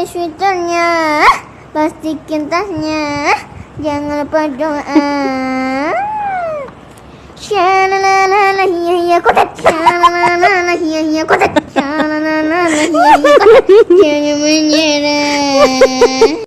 sweaternya, plastikin tasnya, jangan lupa doa. Shalalala hiya hiya kotak, shalalala hiya hiya kotak, shalalala hiya hiya kotak. Jangan menyerah.